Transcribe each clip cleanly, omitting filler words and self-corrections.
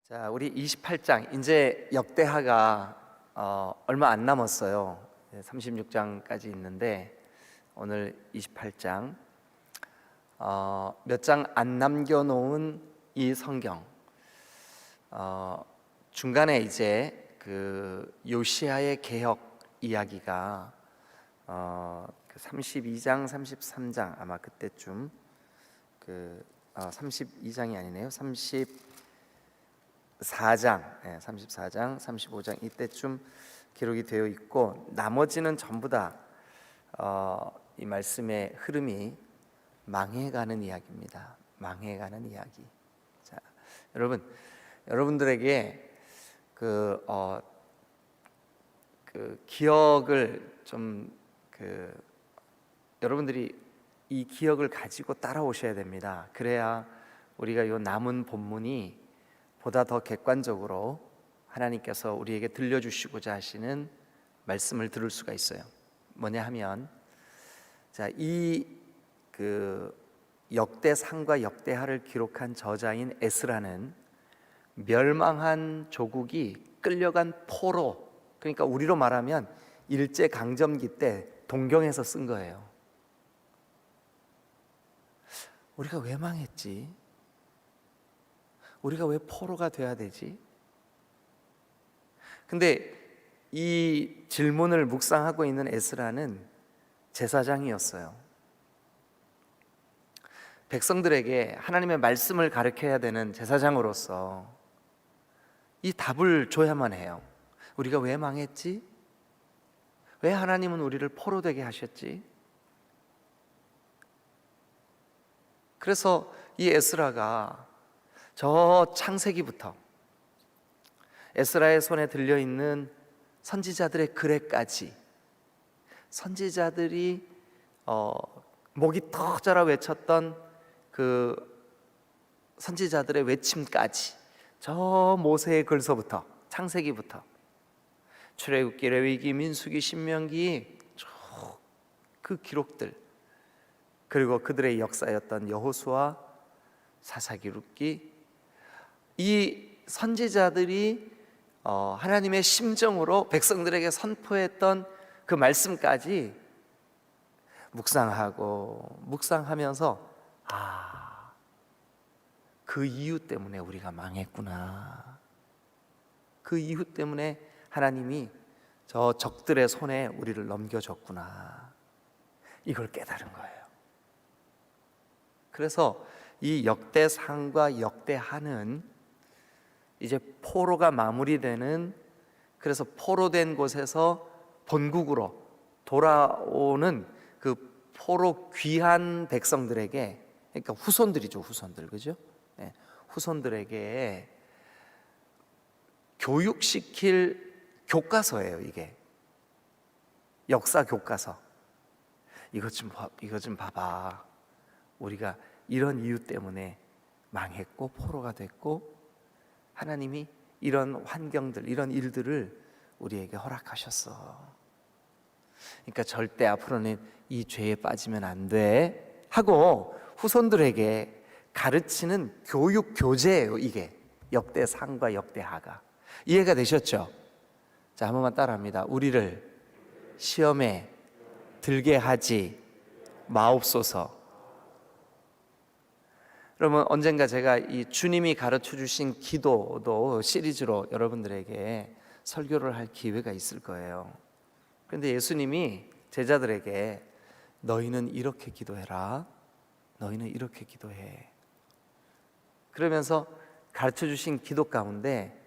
자, 우리 28장 이제 역대하가 얼마 안 남았어요. 36장까지 있는데 오늘 28장 몇 장 안 남겨놓은 이 성경 중간에 이제 그 요시야의 개혁 이야기가 32장, 33장 아마 그때쯤 32장이 아니네요. 34장, 35장 이때쯤 기록이 되어 있고 나머지는 전부 다 이 말씀의 흐름이 망해가는 이야기입니다. 망해가는 이야기. 자, 여러분들에게 그 기억을 좀 여러분들이 이 기억을 가지고 따라오셔야 됩니다. 그래야 우리가 이 남은 본문이 보다 더 객관적으로 하나님께서 우리에게 들려주시고자 하시는 말씀을 들을 수가 있어요. 뭐냐 하면, 자, 역대상과 역대하를 기록한 저자인 에스라는 멸망한 조국이 끌려간 포로, 그러니까 우리로 말하면 일제 강점기 때 동경에서 쓴 거예요. 우리가 왜 망했지? 우리가 왜 포로가 돼야 되지? 근데 이 질문을 묵상하고 있는 에스라는 제사장이었어요. 백성들에게 하나님의 말씀을 가르쳐야 되는 제사장으로서 이 답을 줘야만 해요. 우리가 왜 망했지? 왜 하나님은 우리를 포로 되게 하셨지? 그래서 이 에스라가 저 창세기부터 에스라의 손에 들려있는 선지자들의 글에까지, 선지자들이 목이 터져라 외쳤던 그 선지자들의 외침까지, 저 모세의 글서부터, 창세기부터 출애굽기, 레위기, 민수기, 신명기 그 기록들, 그리고 그들의 역사였던 여호수아, 사사기, 룻기, 이 선지자들이 하나님의 심정으로 백성들에게 선포했던 그 말씀까지 묵상하면서 그 이유 때문에 우리가 망했구나, 그 이유 때문에 하나님이 저 적들의 손에 우리를 넘겨줬구나, 이걸 깨달은 거예요. 그래서 이 역대상과 역대하는 이제 포로가 마무리되는, 그래서 포로된 곳에서 본국으로 돌아오는 그 포로 귀한 백성들에게, 그러니까 후손들이죠, 후손들, 그죠? 네, 후손들에게 교육시킬 교과서예요. 이게 역사 교과서. 이것 좀 봐봐. 우리가 이런 이유 때문에 망했고 포로가 됐고 하나님이 이런 환경들, 이런 일들을 우리에게 허락하셨어. 그러니까 절대 앞으로는 이 죄에 빠지면 안 돼 하고 후손들에게 가르치는 교육 교재예요. 이게 역대상과 역대하가. 이해가 되셨죠? 자, 한 번만 따라합니다. 우리를 시험에 들게 하지 마옵소서. 그러면 언젠가 제가 이 주님이 가르쳐 주신 기도도 시리즈로 여러분들에게 설교를 할 기회가 있을 거예요. 그런데 예수님이 제자들에게 너희는 이렇게 기도해라, 너희는 이렇게 기도해, 그러면서 가르쳐 주신 기도 가운데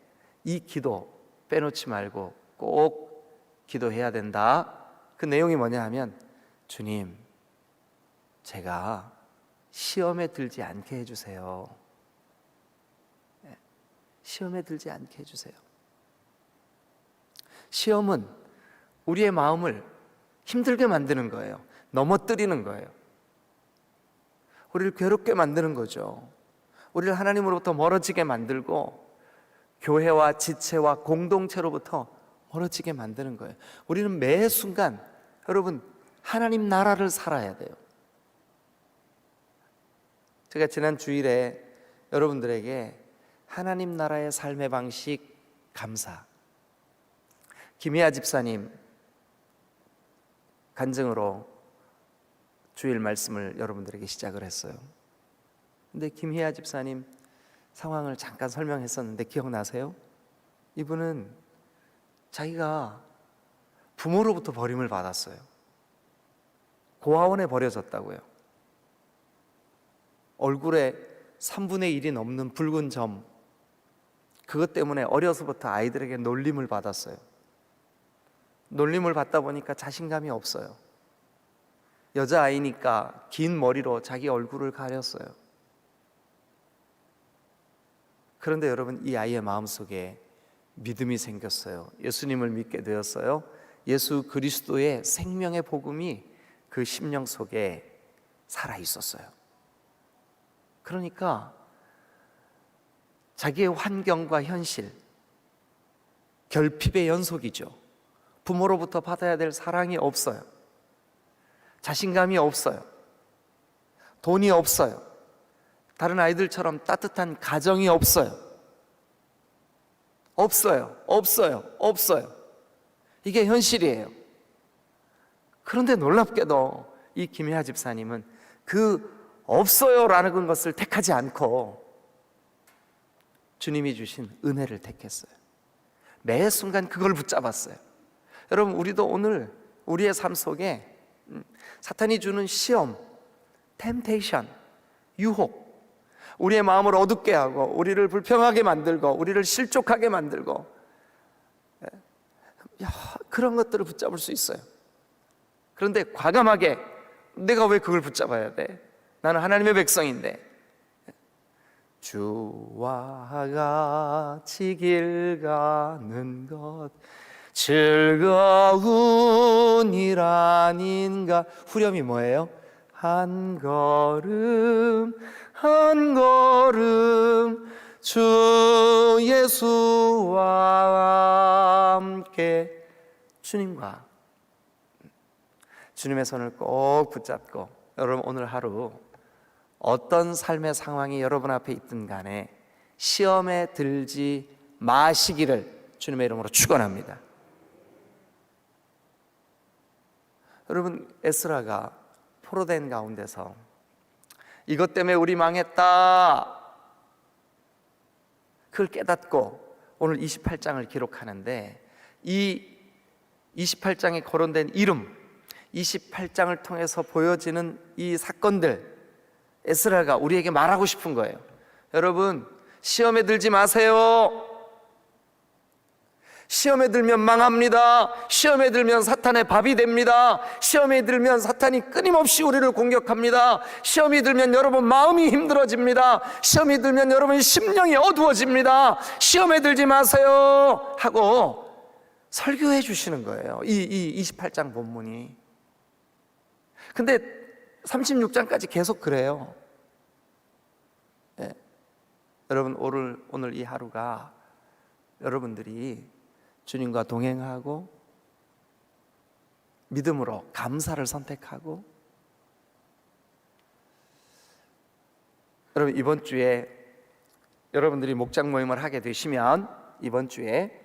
이 기도 빼놓지 말고 꼭 기도해야 된다. 그 내용이 뭐냐 하면, 주님, 제가 시험에 들지 않게 해주세요. 시험에 들지 않게 해주세요. 시험은 우리의 마음을 힘들게 만드는 거예요. 넘어뜨리는 거예요. 우리를 괴롭게 만드는 거죠. 우리를 하나님으로부터 멀어지게 만들고 교회와 지체와 공동체로부터 멀어지게 만드는 거예요. 우리는 매 순간 여러분 하나님 나라를 살아야 돼요. 제가 지난 주일에 여러분들에게 하나님 나라의 삶의 방식 감사. 김희아 집사님 간증으로 주일 말씀을 여러분들에게 시작을 했어요. 근데 김희아 집사님 상황을 잠깐 설명했었는데 기억나세요? 이분은 자기가 부모로부터 버림을 받았어요. 고아원에 버려졌다고요. 얼굴에 3분의 1이 넘는 붉은 점, 그것 때문에 어려서부터 아이들에게 놀림을 받았어요. 놀림을 받다 보니까 자신감이 없어요. 여자아이니까 긴 머리로 자기 얼굴을 가렸어요. 그런데 여러분, 이 아이의 마음속에 믿음이 생겼어요. 예수님을 믿게 되었어요. 예수 그리스도의 생명의 복음이 그 심령 속에 살아 있었어요. 그러니까 자기의 환경과 현실, 결핍의 연속이죠. 부모로부터 받아야 될 사랑이 없어요. 자신감이 없어요. 돈이 없어요. 다른 아이들처럼 따뜻한 가정이 없어요. 없어요. 이게 현실이에요. 그런데 놀랍게도 이 김혜아 집사님은 그 없어요라는 것을 택하지 않고 주님이 주신 은혜를 택했어요. 매 순간 그걸 붙잡았어요. 여러분, 우리도 오늘 우리의 삶 속에 사탄이 주는 시험, 템테이션, 유혹, 우리의 마음을 어둡게 하고 우리를 불평하게 만들고 우리를 실족하게 만들고 그런 것들을 붙잡을 수 있어요. 그런데 과감하게 내가 왜 그걸 붙잡아야 돼? 나는 하나님의 백성인데. 주와 같이 길 가는 것 즐거운 일 아닌가. 후렴이 뭐예요? 한 걸음 한 걸음 주 예수와 함께. 주님과 주님의 손을 꼭 붙잡고, 여러분 오늘 하루 어떤 삶의 상황이 여러분 앞에 있든 간에 시험에 들지 마시기를 주님의 이름으로 축원합니다. 여러분, 에스라가 포로된 가운데서 이것 때문에 우리 망했다, 그걸 깨닫고 오늘 28장을 기록하는데, 이 28장에 거론된 이름, 28장을 통해서 보여지는 이 사건들, 에스라가 우리에게 말하고 싶은 거예요. 여러분, 시험에 들지 마세요. 시험에 들면 망합니다. 시험에 들면 사탄의 밥이 됩니다. 시험에 들면 사탄이 끊임없이 우리를 공격합니다. 시험이 들면 여러분 마음이 힘들어집니다. 시험이 들면 여러분 심령이 어두워집니다. 시험에 들지 마세요 하고 설교해 주시는 거예요, 이 28장 본문이. 근데 36장까지 계속 그래요. 네. 여러분, 오늘 이 하루가 여러분들이 주님과 동행하고 믿음으로 감사를 선택하고, 여러분 이번 주에 여러분들이 목장 모임을 하게 되시면 이번 주에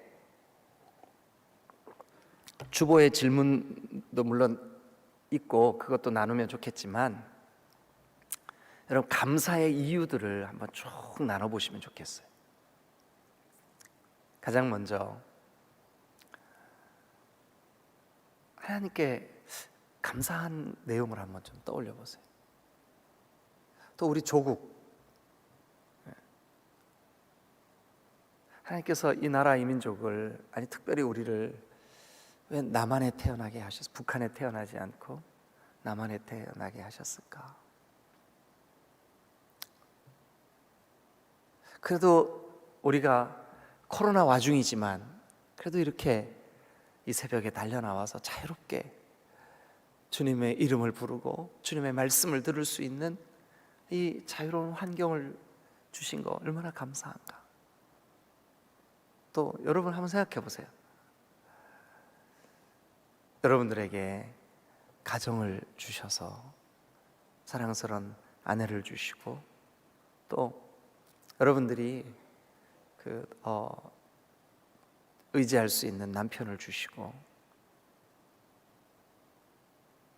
주보의 질문도 물론 있고 그것도 나누면 좋겠지만, 여러분 감사의 이유들을 한번 쭉 나눠보시면 좋겠어요. 가장 먼저 하나님께 감사한 내용을 한번 좀 떠올려 보세요. 또 우리 조국, 하나님께서 이 나라 이 민족을, 아니 특별히 우리를 왜 남한에 태어나게 하셨어? 북한에 태어나지 않고 남한에 태어나게 하셨을까? 그래도 우리가 코로나 와중이지만 그래도 이렇게 이 새벽에 달려나와서 자유롭게 주님의 이름을 부르고 주님의 말씀을 들을 수 있는 이 자유로운 환경을 주신 거 얼마나 감사한가. 또 여러분 한번 생각해 보세요. 여러분들에게 가정을 주셔서 사랑스러운 아내를 주시고, 또 여러분들이 의지할 수 있는 남편을 주시고,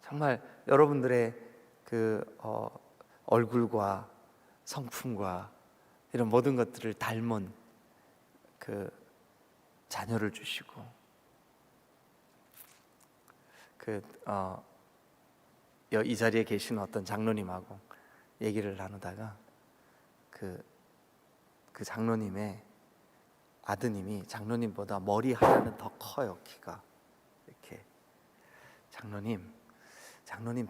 정말 여러분들의 얼굴과 성품과 이런 모든 것들을 닮은 자녀를 주시고, 이 자리에 계신 어떤 장로님하고 얘기를 나누다가 그 장로님의 아드님이 장로님보다 머리 하나는 더 커요. 키가 이렇게. 장로님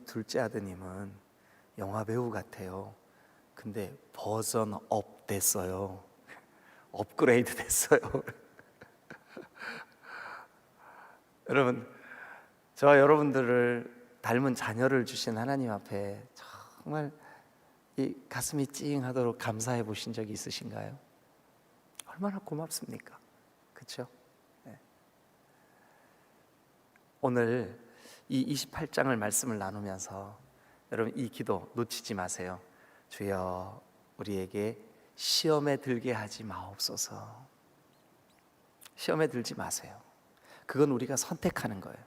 둘째 아드님은 영화 배우 같아요. 근데 버전 업 됐어요. 업그레이드 됐어요. 여러분, 저와 여러분들을 닮은 자녀를 주신 하나님 앞에 정말 이 가슴이 찡하도록 감사해 보신 적이 있으신가요? 얼마나 고맙습니까? 그렇죠? 네. 오늘 이 28장을 말씀을 나누면서 여러분 이 기도 놓치지 마세요. 주여, 우리에게 시험에 들게 하지 마옵소서. 시험에 들지 마세요. 그건 우리가 선택하는 거예요.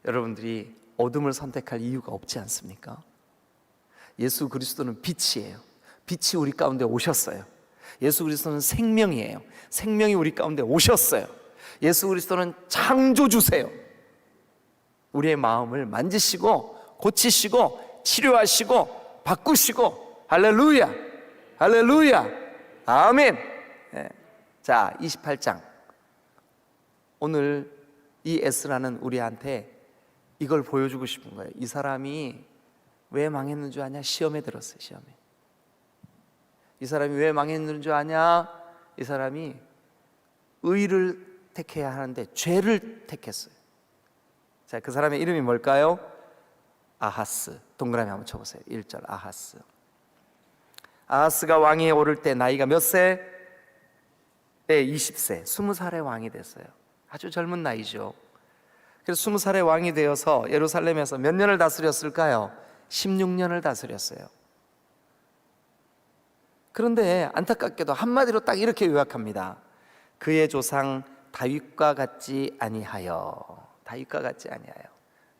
여러분들이 어둠을 선택할 이유가 없지 않습니까? 예수 그리스도는 빛이에요. 빛이 우리 가운데 오셨어요. 예수 그리스도는 생명이에요. 생명이 우리 가운데 오셨어요. 예수 그리스도는 창조주세요. 우리의 마음을 만지시고 고치시고 치료하시고 바꾸시고, 할렐루야, 할렐루야, 아멘. 네. 자, 28장. 오늘 이 에스라는 우리한테 이걸 보여주고 싶은 거예요. 이 사람이 왜 망했는 줄 아냐? 시험에 들었어요. 시험에. 이 사람이 왜 망했는 줄 아냐? 이 사람이 의를 택해야 하는데 죄를 택했어요. 자, 그 사람의 이름이 뭘까요? 아하스. 동그라미 한번 쳐보세요. 1절 아하스. 아하스가 왕위에 오를 때 나이가 몇 세? 네, 20세. 20살의 왕이 됐어요. 아주 젊은 나이죠. 그래서 20살의 왕이 되어서 예루살렘에서 몇 년을 다스렸을까요? 16년을 다스렸어요. 그런데 안타깝게도 한마디로 딱 이렇게 요약합니다. 그의 조상 다윗과 같지 아니하여. 다윗과 같지 아니하여.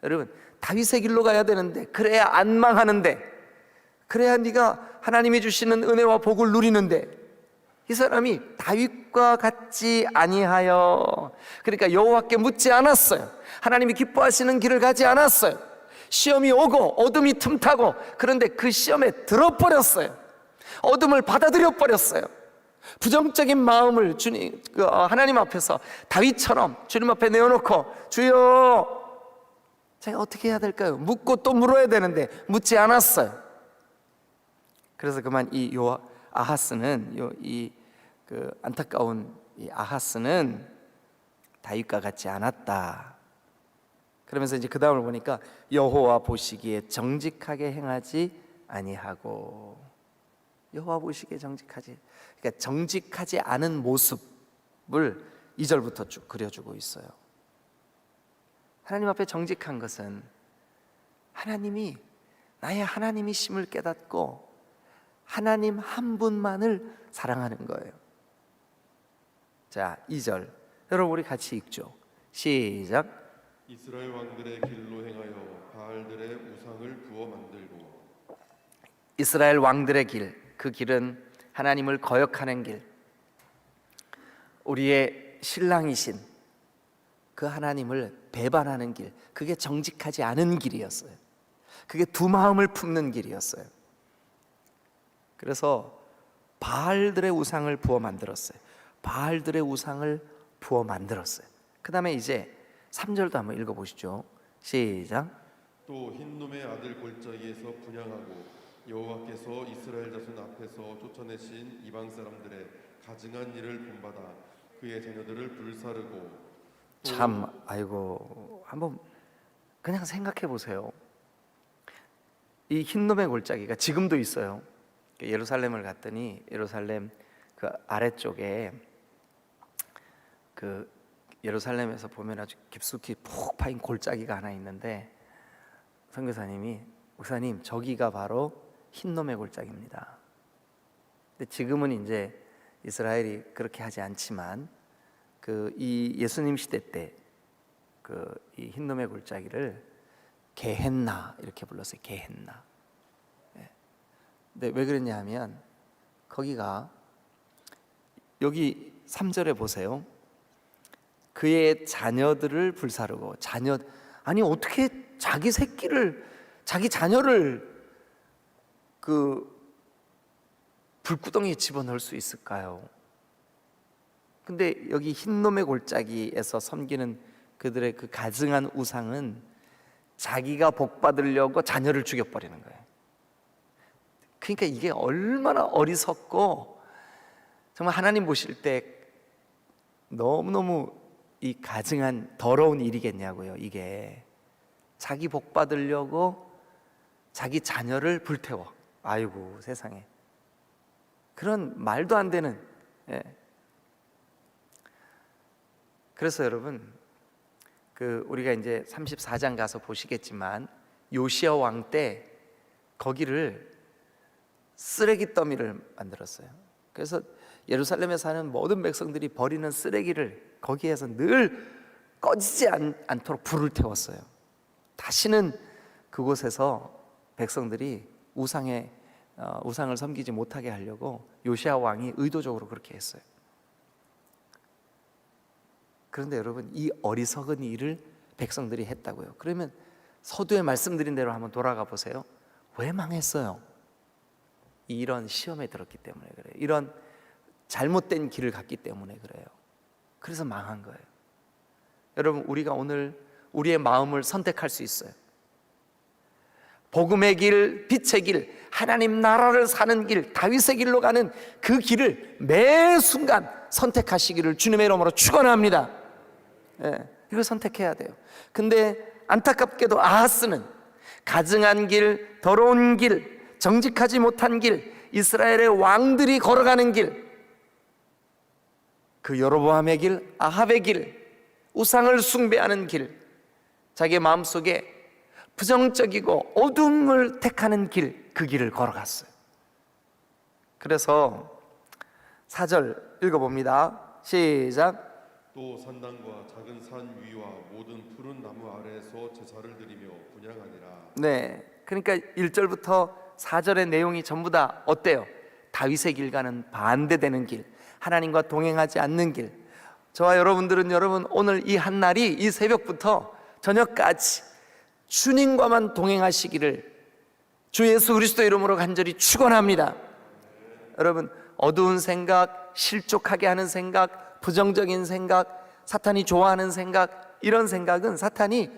여러분, 다윗의 길로 가야 되는데, 그래야 안 망하는데, 그래야 네가 하나님이 주시는 은혜와 복을 누리는데, 이 사람이 다윗과 같지 아니하여. 그러니까 여호와께 묻지 않았어요. 하나님이 기뻐하시는 길을 가지 않았어요. 시험이 오고 어둠이 틈타고, 그런데 그 시험에 들어버렸어요. 어둠을 받아들여 버렸어요. 부정적인 마음을 하나님 앞에서 다윗처럼 주님 앞에 내어놓고, 주여, 제가 어떻게 해야 될까요? 묻고 또 물어야 되는데 묻지 않았어요. 그래서 그만 이 아하스는 안타까운 이 아하스는 다윗과 같지 않았다. 그러면서 이제 그 다음을 보니까 여호와 보시기에 정직하게 행하지 아니하고. 여호와 보시기에 정직하지, 그러니까 정직하지 않은 모습을 2절부터 쭉 그려주고 있어요. 하나님 앞에 정직한 것은 하나님이 나의 하나님이심을 깨닫고 하나님 한 분만을 사랑하는 거예요. 자, 2절 여러분 우리 같이 읽죠. 시작. 이스라엘 왕들의 길로 행하여 바알들의 우상을 부어 만들고. 이스라엘 왕들의 길, 그 길은 하나님을 거역하는 길, 우리의 신랑이신 그 하나님을 배반하는 길, 그게 정직하지 않은 길이었어요. 그게 두 마음을 품는 길이었어요. 그래서 바알들의 우상을 부어 만들었어요. 바알들의 우상을 부어 만들었어요. 그 다음에 이제 3절도 한번 읽어보시죠. 시작. 또 흰놈의 아들 골짜기에서 분향하고 여호와께서 이스라엘 자손 앞에서 쫓아내신 이방 사람들의 가증한 일을 본받아 그의 자녀들을 불사르고. 참, 아이고, 한번 그냥 생각해 보세요. 이 흰놈의 골짜기가 지금도 있어요. 예루살렘을 갔더니 예루살렘 그 아래쪽에 그 예루살렘에서 보면 아주 깊숙이 푹 파인 골짜기가 하나 있는데, 선교사님이, 목사님, 저기가 바로 흰놈의 골짜기입니다. 근데 지금은 이제 이스라엘이 그렇게 하지 않지만 이 예수님 시대 때 이 흰놈의 골짜기를 게헨나 이렇게 불렀어요. 게헨나. 근데 왜 그랬냐 하면 거기가 여기 3절에 보세요. 그의 자녀들을 불사르고 아니 어떻게 자기 새끼를 자기 자녀를 불구덩이에 집어넣을 수 있을까요? 근데 여기 흰놈의 골짜기에서 섬기는 그들의 그 가증한 우상은 자기가 복 받으려고 자녀를 죽여버리는 거예요. 그러니까 이게 얼마나 어리석고 정말 하나님 보실 때 너무너무 이 가증한 더러운 일이겠냐고요. 이게 자기 복 받으려고 자기 자녀를 불태워. 아이고 세상에, 그런 말도 안 되는. 그래서 여러분 우리가 이제 34장 가서 보시겠지만 요시야 왕 때 거기를 쓰레기 더미를 만들었어요. 그래서 예루살렘에 사는 모든 백성들이 버리는 쓰레기를 거기에서 늘 꺼지지 않도록 불을 태웠어요. 다시는 그곳에서 백성들이 우상을 섬기지 못하게 하려고 요시야 왕이 의도적으로 그렇게 했어요. 그런데 여러분, 이 어리석은 일을 백성들이 했다고요. 그러면 서두에 말씀드린 대로 한번 돌아가 보세요. 왜 망했어요? 이런 시험에 들었기 때문에 그래요. 이런 잘못된 길을 갔기 때문에 그래요. 그래서 망한 거예요. 여러분, 우리가 오늘 우리의 마음을 선택할 수 있어요. 복음의 길, 빛의 길, 하나님 나라를 사는 길, 다윗의 길로 가는 그 길을 매 순간 선택하시기를 주님의 이름으로 축원합니다. 이걸 선택해야 돼요. 근데 안타깝게도 아하스는 가증한 길, 더러운 길, 정직하지 못한 길, 이스라엘의 왕들이 걸어가는 길, 그 여로보암의 길, 아합의 길, 우상을 숭배하는 길, 자기의 마음속에 부정적이고 어둠을 택하는 길, 그 길을 걸어갔어요. 그래서 4절 읽어봅니다. 시작. 또 산당과 작은 산 위와 모든 푸른 나무 아래에서 제사를 드리며 분향하니라. 네, 그러니까 1절부터 4절의 내용이 전부 다 어때요? 다윗의 길과는 반대되는 길, 하나님과 동행하지 않는 길. 저와 여러분들은 오늘 이 한날이, 이 새벽부터 저녁까지 주님과만 동행하시기를 주 예수 그리스도 이름으로 간절히 축원합니다. 여러분, 어두운 생각, 실족하게 하는 생각, 부정적인 생각, 사탄이 좋아하는 생각, 이런 생각은 사탄이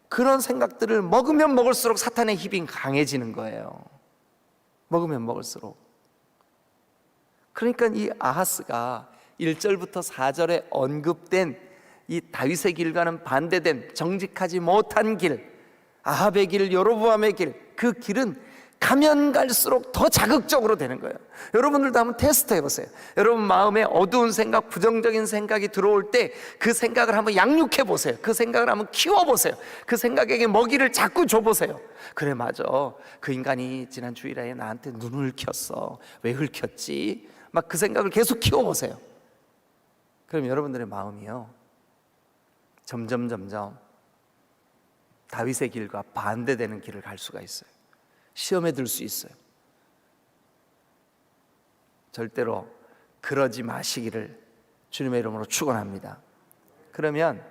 그런 생각들을 먹으면 먹을수록 사탄의 힘이 강해지는 거예요. 먹으면 먹을수록. 그러니까 이 아하스가 1절부터 4절에 언급된 이 다윗의 길과는 반대된 정직하지 못한 길, 아합의 길, 여로보암의 길, 그 길은 가면 갈수록 더 자극적으로 되는 거예요. 여러분들도 한번 테스트 해보세요. 여러분 마음에 어두운 생각, 부정적인 생각이 들어올 때 그 생각을 한번 양육해 보세요. 그 생각을 한번 키워보세요. 그 생각에게 먹이를 자꾸 줘보세요. 그래, 맞아, 그 인간이 지난 주일에 나한테 눈을 켰어. 왜 긁혔지? 막 그 생각을 계속 키워보세요. 그럼 여러분들의 마음이요, 점점 다윗의 길과 반대되는 길을 갈 수가 있어요. 시험에 들 수 있어요. 절대로 그러지 마시기를 주님의 이름으로 축원합니다. 그러면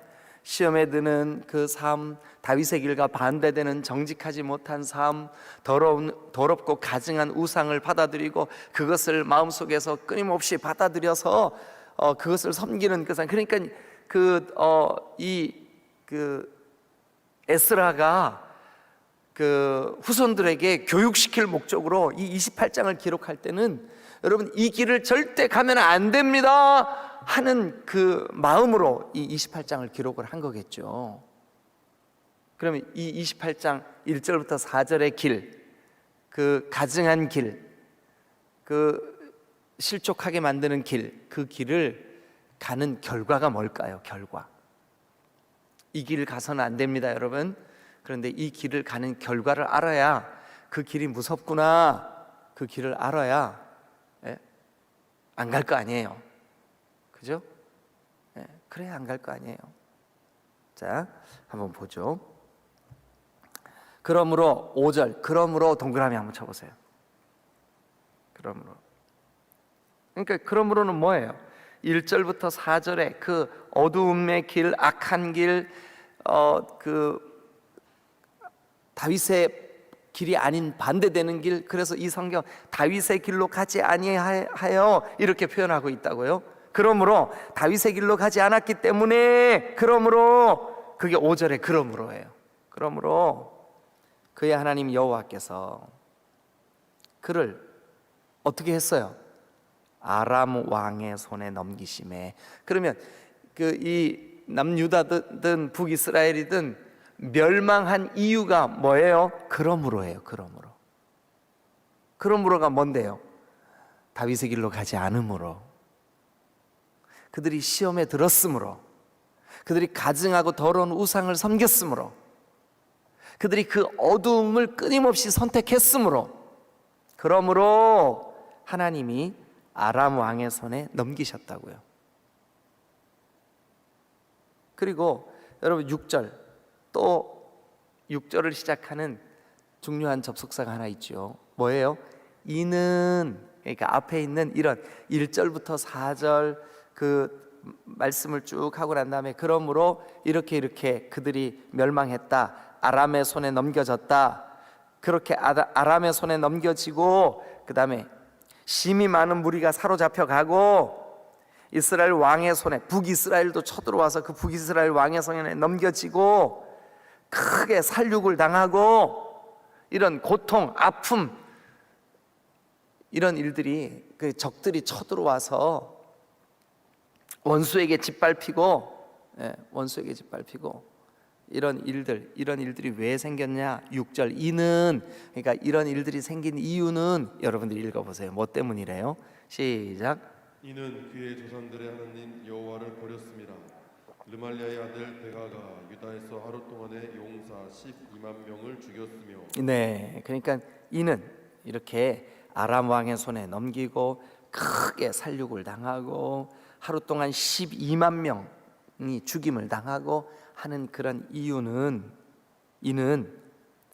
시험에 드는 그 삶, 다윗의 길과 반대되는 정직하지 못한 삶, 더럽고 가증한 우상을 받아들이고 그것을 마음속에서 끊임없이 받아들여서 그것을 섬기는 그 삶. 그러니까 에스라가 그 후손들에게 교육시킬 목적으로 이 28장을 기록할 때는 여러분, 이 길을 절대 가면 안 됩니다 하는 그 마음으로 이 28장을 기록을 한 거겠죠. 그러면 이 28장 1절부터 4절의 길, 그 가증한 길, 그 실족하게 만드는 길, 그 길을 가는 결과가 뭘까요? 결과. 이 길을 가서는 안 됩니다, 여러분. 그런데 이 길을 가는 결과를 알아야, 그 길이 무섭구나, 그 길을 알아야 안 갈 거 아니에요. 그죠? 그래 안 갈 거 아니에요. 자, 한번 보죠. 그러므로 5절, 그러므로 동그라미 한번 쳐보세요. 그러므로. 그러니까 그러므로는 뭐예요? 1절부터 4절에 그 어두움의 길, 악한 길, 그 다윗의 길이 아닌 반대되는 길, 그래서 이 성경 다윗의 길로 가지 아니하여 이렇게 표현하고 있다고요. 그러므로 다윗의 길로 가지 않았기 때문에, 그러므로, 그게 5절의 그러므로예요. 그러므로 그의 하나님 여호와께서 그를 어떻게 했어요? 아람 왕의 손에 넘기심에. 그러면 그 이 남유다든 북이스라엘이든 멸망한 이유가 뭐예요? 그러므로예요. 그러므로가 뭔데요? 다윗의 길로 가지 않으므로, 그들이 시험에 들었으므로, 그들이 가증하고 더러운 우상을 섬겼으므로, 그들이 그 어두움을 끊임없이 선택했으므로, 그러므로 하나님이 아람 왕의 손에 넘기셨다고요. 그리고 여러분 6절, 또 6절을 시작하는 중요한 접속사가 하나 있죠. 뭐예요? 이는, 그러니까 앞에 있는 이런 1절부터 4절 그 말씀을 쭉 하고 난 다음에 그러므로 이렇게 그들이 멸망했다, 아람의 손에 넘겨졌다, 그렇게 아람의 손에 넘겨지고, 그 다음에 심히 많은 무리가 사로잡혀 가고, 이스라엘 왕의 손에, 북이스라엘도 쳐들어와서 그 북이스라엘 왕의 손에 넘겨지고, 크게 살육을 당하고, 이런 고통, 아픔, 이런 일들이, 그 적들이 쳐들어와서 원수에게 짓밟히고, 이런 일들이 왜 생겼냐? 6절, 이는, 그러니까 이런 일들이 생긴 이유는, 여러분들이 읽어보세요. 뭐 때문이래요? 시작. 이는 그의 조상들의 하나님 여호와를 버렸습니다. 르말리아의 아들 베가가 유다에서 하루 동안에 용사 12만 명을 죽였으며. 네, 그러니까 이는 이렇게 아람 왕의 손에 넘기고 크게 살육을 당하고 하루 동안 12만 명이 죽임을 당하고 하는 그런 이유는, 이는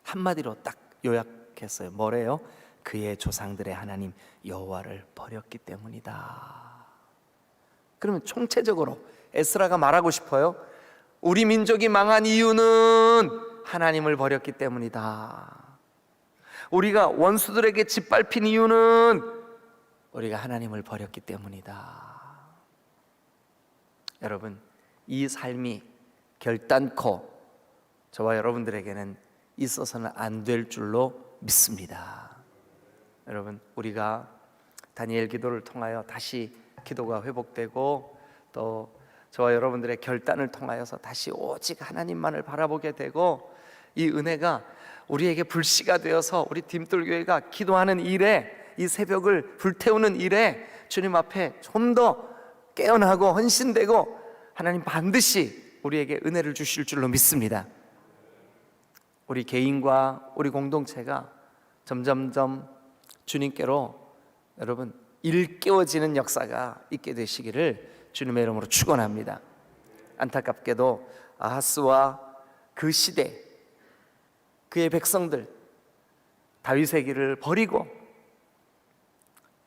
한마디로 딱 요약했어요. 뭐래요? 그의 조상들의 하나님 여호와를 버렸기 때문이다. 그러면 총체적으로 에스라가 말하고 싶어요. 우리 민족이 망한 이유는 하나님을 버렸기 때문이다. 우리가 원수들에게 짓밟힌 이유는 우리가 하나님을 버렸기 때문이다. 여러분, 이 삶이 결단코 저와 여러분들에게는 있어서는 안 될 줄로 믿습니다. 여러분, 우리가 다니엘 기도를 통하여 다시 기도가 회복되고, 또 저와 여러분들의 결단을 통하여서 다시 오직 하나님만을 바라보게 되고, 이 은혜가 우리에게 불씨가 되어서 우리 딤돌교회가 기도하는 일에, 이 새벽을 불태우는 일에 주님 앞에 좀 더 깨어나고 헌신되고 하나님 반드시 우리에게 은혜를 주실 줄로 믿습니다. 우리 개인과 우리 공동체가 점점점 주님께로 여러분 일깨워지는 역사가 있게 되시기를 주님의 이름으로 축원합니다. 안타깝게도 아하스와 그 시대 그의 백성들 다윗의 길을 버리고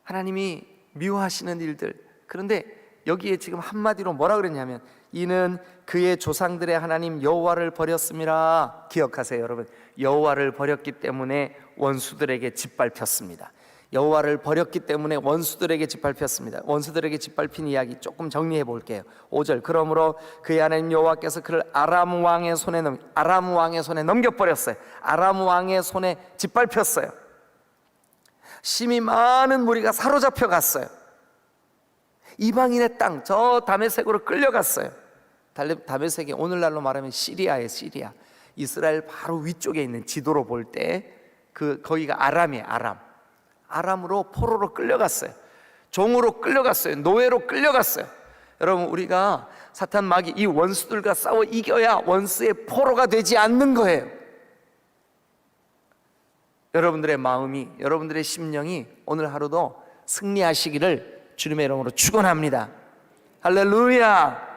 하나님이 미워하시는 일들, 그런데 여기에 지금 한마디로 뭐라 그랬냐면 이는 그의 조상들의 하나님 여호와를 버렸음이라. 기억하세요 여러분, 여호와를 버렸기 때문에 원수들에게 짓밟혔습니다. 여호와를 버렸기 때문에 원수들에게 짓밟혔습니다. 원수들에게 짓밟힌 이야기 조금 정리해 볼게요. 5절, 그러므로 그의 하나님 여호와께서 그를 아람 왕의 손에 넘겨버렸어요. 아람 왕의 손에 짓밟혔어요. 심히 많은 무리가 사로잡혀 갔어요. 이방인의 땅, 저 다메섹으로 끌려갔어요. 다메섹이 오늘날로 말하면 시리아예요. 시리아, 이스라엘 바로 위쪽에 있는, 지도로 볼 때 거기가 아람이에요. 아람으로 포로로 끌려갔어요. 종으로 끌려갔어요. 노예로 끌려갔어요. 여러분, 우리가 사탄 마귀 이 원수들과 싸워 이겨야 원수의 포로가 되지 않는 거예요. 여러분들의 마음이, 여러분들의 심령이 오늘 하루도 승리하시기를 주님의 이름으로 축원합니다. 할렐루야.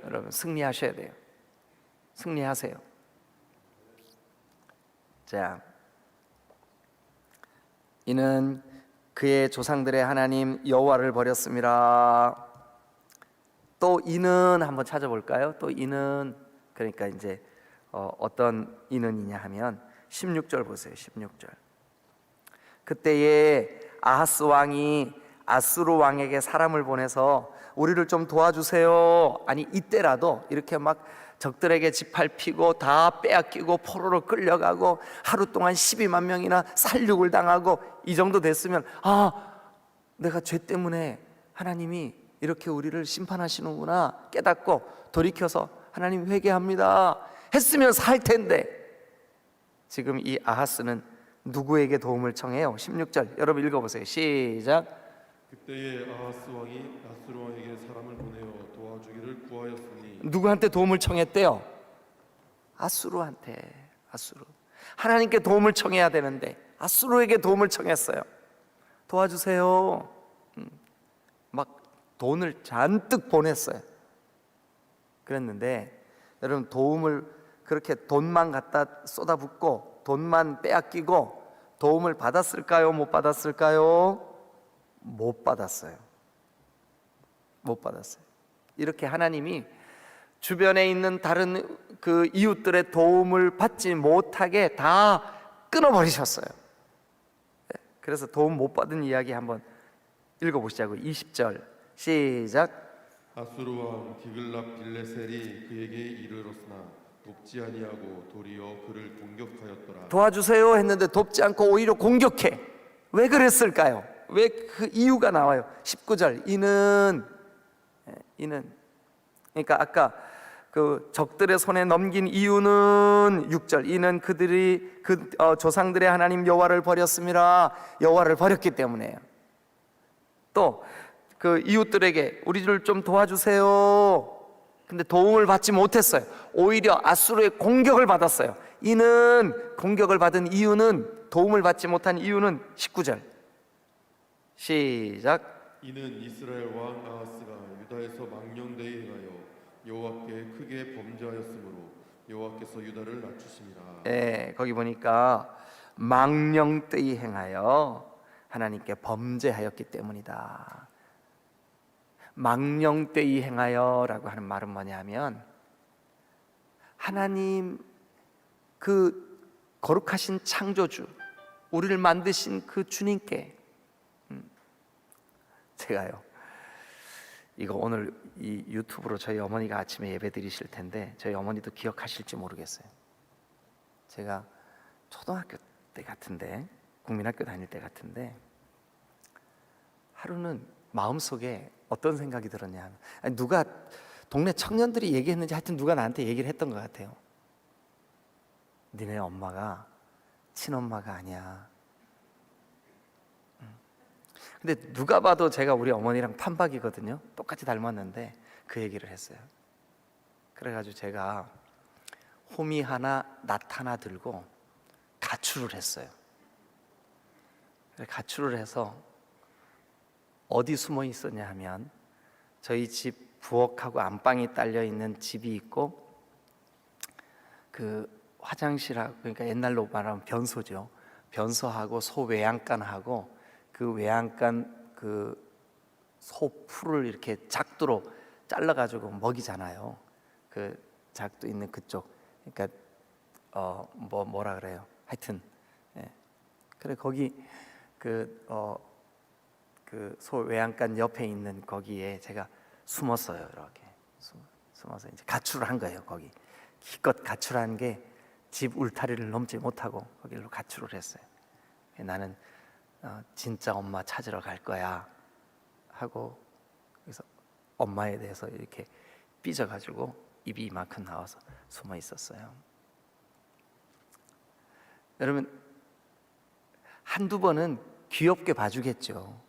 여러분 승리하셔야 돼요. 승리하세요. 자, 이는 그의 조상들의 하나님 여호와를 버렸습니다. 또 이는 한번 찾아볼까요? 또 이는, 그러니까 이제 어떤 이는이냐 하면 16절 보세요. 16절. 그때에 아하스 왕이 아수르 왕에게 사람을 보내서 우리를 좀 도와주세요. 아니 이때라도 이렇게 막 적들에게 짓밟히고 다 빼앗기고 포로로 끌려가고 하루 동안 12만 명이나 살육을 당하고 이 정도 됐으면, 내가 죄 때문에 하나님이 이렇게 우리를 심판하시는구나 깨닫고 돌이켜서 하나님 회개합니다 했으면 살 텐데, 지금 이 아하스는 누구에게 도움을 청해요? 16절 여러분 읽어보세요. 시작. 그때에 아하스 왕이 아수르 왕에게 사람을 보내어 도와주기를 구하였으니. 누구한테 도움을 청했대요? 아수르한테. 아수르. 하나님께 도움을 청해야 되는데 아수르에게 도움을 청했어요. 도와주세요. 막 돈을 잔뜩 보냈어요. 그랬는데 여러분, 도움을 그렇게 돈만 갖다 쏟아붓고 돈만 빼앗기고 도움을 받았을까요? 못 받았을까요? 못 받았어요. 못 받았어요. 이렇게 하나님이 주변에 있는 다른 그 이웃들의 도움을 받지 못하게 다 끊어버리셨어요. 그래서 도움 못 받은 이야기 한번 읽어보시자고요. 20절 시작. 아수르 왕 디글랏 빌레셀이 그에게 이르렀으나 돕지 아니하고 도리어 그를 공격하였더라. 도와주세요 했는데 돕지 않고 오히려 공격해. 왜 그랬을까요? 왜 그 이유가 나와요? 19절 이는 그러니까 아까 그 적들의 손에 넘긴 이유는 6절 이는 그들이 조상들의 하나님 여호와를 버렸습니다. 여호와를 버렸기 때문에요. 또 그 이웃들에게 우리를 좀 도와주세요. 근데 도움을 받지 못했어요. 오히려 아수르의 공격을 받았어요. 이는 공격을 받은 이유는, 도움을 받지 못한 이유는 19절 시작. 이는 이스라엘 왕 아하스가 유다에서 망령되이 행하여 여호와께 크게 범죄하였으므로 여호와께서 유다를 낮추심이라. 거기 보니까 망령되이 행하여 하나님께 범죄하였기 때문이다. 망령되이 행하여라고 하는 말은 뭐냐면, 하나님 그 거룩하신 창조주, 우리를 만드신 그 주님께, 제가요 이거 오늘 이 유튜브로 저희 어머니가 아침에 예배 드리실 텐데 저희 어머니도 기억하실지 모르겠어요. 제가 초등학교 때 같은데, 국민학교 다닐 때 같은데, 하루는 마음속에 어떤 생각이 들었냐 하면, 누가 동네 청년들이 얘기했는지 하여튼 누가 나한테 얘기를 했던 것 같아요. 니네 엄마가 친엄마가 아니야. 근데 누가 봐도 제가 우리 어머니랑 판박이거든요. 똑같이 닮았는데 그 얘기를 했어요. 그래가지고 제가 호미 하나 낫 하나 들고 가출을 했어요. 가출을 해서 어디 숨어 있었냐 하면, 저희 집 부엌하고 안방이 딸려 있는 집이 있고, 그 화장실하고, 그러니까 옛날로 말하면 변소죠. 변소하고 소 외양간하고 그 외양간 그 소 풀을 이렇게 작두로 잘라가지고 먹이잖아요. 그 작두 있는 그쪽, 그러니까 뭐라 그래요. 하여튼 그래 거기 그 소 외양간 옆에 있는 거기에 제가 숨었어요. 이렇게 숨어서 이제 가출을 한 거예요. 거기 기껏 가출한 게 집 울타리를 넘지 못하고 거기로 가출을 했어요. 나는 진짜 엄마 찾으러 갈 거야 하고, 그래서 엄마에 대해서 이렇게 삐져가지고 입이 이만큼 나와서 숨어 있었어요. 여러분, 한두 번은 귀엽게 봐주겠죠.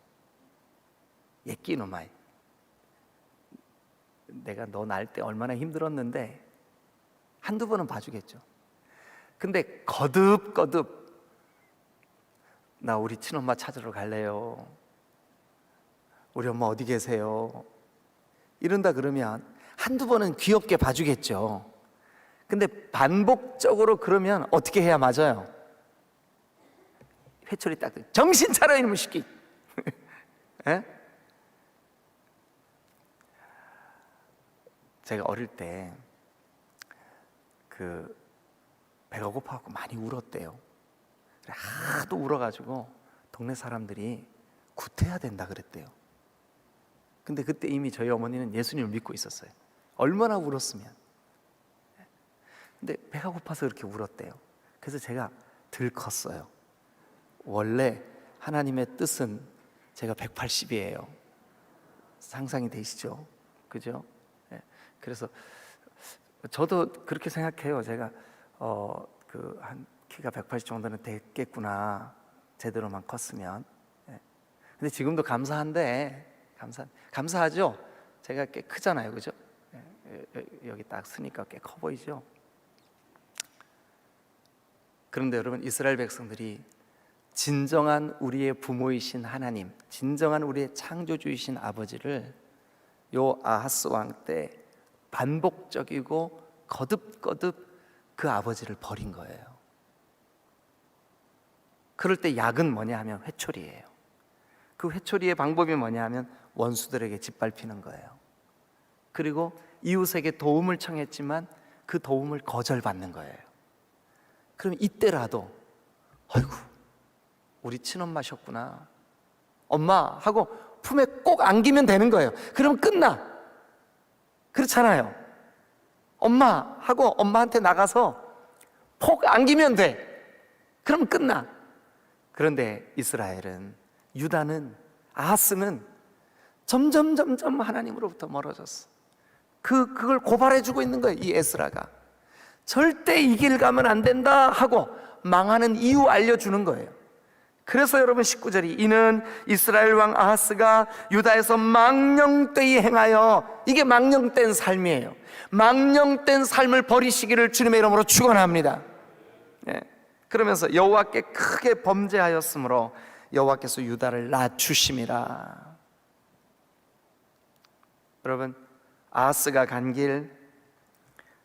예끼놈아, 내가 너 낳을 때 얼마나 힘들었는데, 한두 번은 봐주겠죠. 근데 거듭 나 우리 친엄마 찾으러 갈래요. 우리 엄마 어디 계세요? 이런다 그러면 한두 번은 귀엽게 봐주겠죠. 근데 반복적으로 그러면 어떻게 해야 맞아요? 회초리 딱 정신 차려 이놈의 새끼. 예? 제가 어릴 때 배가 고파갖고 많이 울었대요. 하도 울어가지고 동네 사람들이 구태야 된다 그랬대요. 근데 그때 이미 저희 어머니는 예수님을 믿고 있었어요. 얼마나 울었으면. 근데 배가 고파서 그렇게 울었대요. 그래서 제가 들컸어요. 원래 하나님의 뜻은 제가 180이에요. 상상이 되시죠? 그죠? 그래서 저도 그렇게 생각해요. 제가 한 키가 180 정도는 됐겠구나, 제대로만 컸으면. 근데 지금도 감사하죠. 제가 꽤 크잖아요, 그죠? 여기 딱 쓰니까 꽤 커 보이죠. 그런데 여러분, 이스라엘 백성들이 진정한 우리의 부모이신 하나님, 진정한 우리의 창조주이신 아버지를 요 아하스 왕 때 반복적이고 거듭거듭 그 아버지를 버린 거예요. 그럴 때 약은 뭐냐 하면 회초리예요. 그 회초리의 방법이 뭐냐 하면 원수들에게 짓밟히는 거예요. 그리고 이웃에게 도움을 청했지만 그 도움을 거절받는 거예요. 그럼 이때라도 아이고 우리 친엄마셨구나, 엄마 하고 품에 꼭 안기면 되는 거예요. 그럼 끝나. 그렇잖아요. 엄마 하고 엄마한테 나가서 폭 안기면 돼. 그럼 끝나. 그런데 이스라엘은, 유다는, 아하스는 점점 하나님으로부터 멀어졌어. 그걸 고발해주고 있는 거예요. 이 에스라가 절대 이 길 가면 안 된다 하고 망하는 이유 알려주는 거예요. 그래서 여러분 19절이 이는 이스라엘 왕 아하스가 유다에서 망령되이 행하여, 이게 망령된 삶이에요. 망령된 삶을 버리시기를 주님의 이름으로 축원합니다. 그러면서 여호와께 크게 범죄하였으므로 여호와께서 유다를 낮추심이라. 여러분, 아하스가 간 길,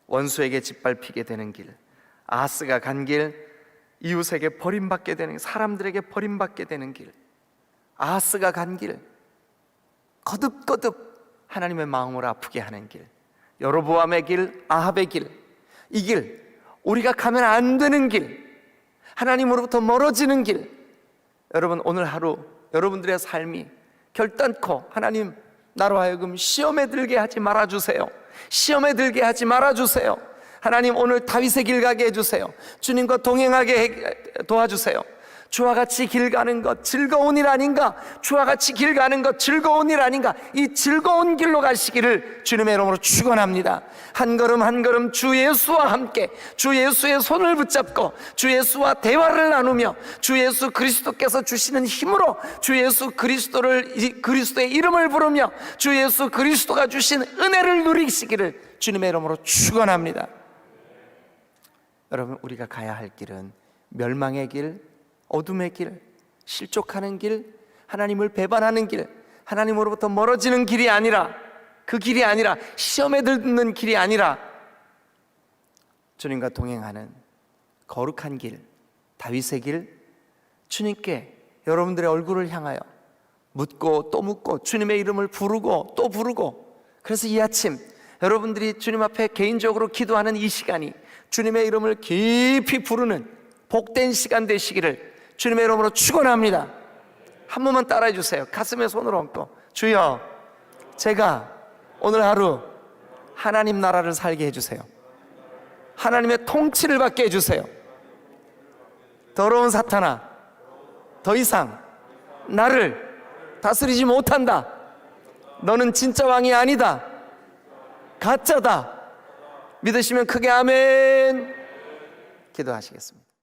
원수에게 짓밟히게 되는 길, 아하스가 간 길, 이웃에게 버림받게 되는 길, 사람들에게 버림받게 되는 길, 아하스가 간 길, 거듭거듭 하나님의 마음을 아프게 하는 길, 여로보암의 길, 아합의 길, 이 길, 우리가 가면 안 되는 길, 하나님으로부터 멀어지는 길. 여러분, 오늘 하루 여러분들의 삶이 결단코 하나님 나로 하여금 시험에 들게 하지 말아주세요. 시험에 들게 하지 말아주세요. 하나님, 오늘 다윗의 길 가게 해주세요. 주님과 동행하게 도와주세요. 주와 같이 길 가는 것 즐거운 일 아닌가? 주와 같이 길 가는 것 즐거운 일 아닌가? 이 즐거운 길로 가시기를 주님의 이름으로 축원합니다. 한 걸음 한 걸음 주 예수와 함께, 주 예수의 손을 붙잡고 주 예수와 대화를 나누며 주 예수 그리스도께서 주시는 힘으로 주 예수 그리스도의 이름을 부르며 주 예수 그리스도가 주신 은혜를 누리시기를 주님의 이름으로 축원합니다. 여러분, 우리가 가야 할 길은 멸망의 길, 어둠의 길, 실족하는 길, 하나님을 배반하는 길, 하나님으로부터 멀어지는 길이 아니라, 그 길이 아니라, 시험에 들는 길이 아니라 주님과 동행하는 거룩한 길, 다윗의 길, 주님께 여러분들의 얼굴을 향하여 묻고 또 묻고 주님의 이름을 부르고 또 부르고, 그래서 이 아침 여러분들이 주님 앞에 개인적으로 기도하는 이 시간이 주님의 이름을 깊이 부르는 복된 시간 되시기를 주님의 이름으로 축원합니다. 한 번만 따라해 주세요. 가슴에 손을 얹고, 주여, 제가 오늘 하루 하나님 나라를 살게 해주세요. 하나님의 통치를 받게 해주세요. 더러운 사탄아, 더 이상 나를 다스리지 못한다. 너는 진짜 왕이 아니다. 가짜다. 믿으시면 크게 아멘 기도하시겠습니다.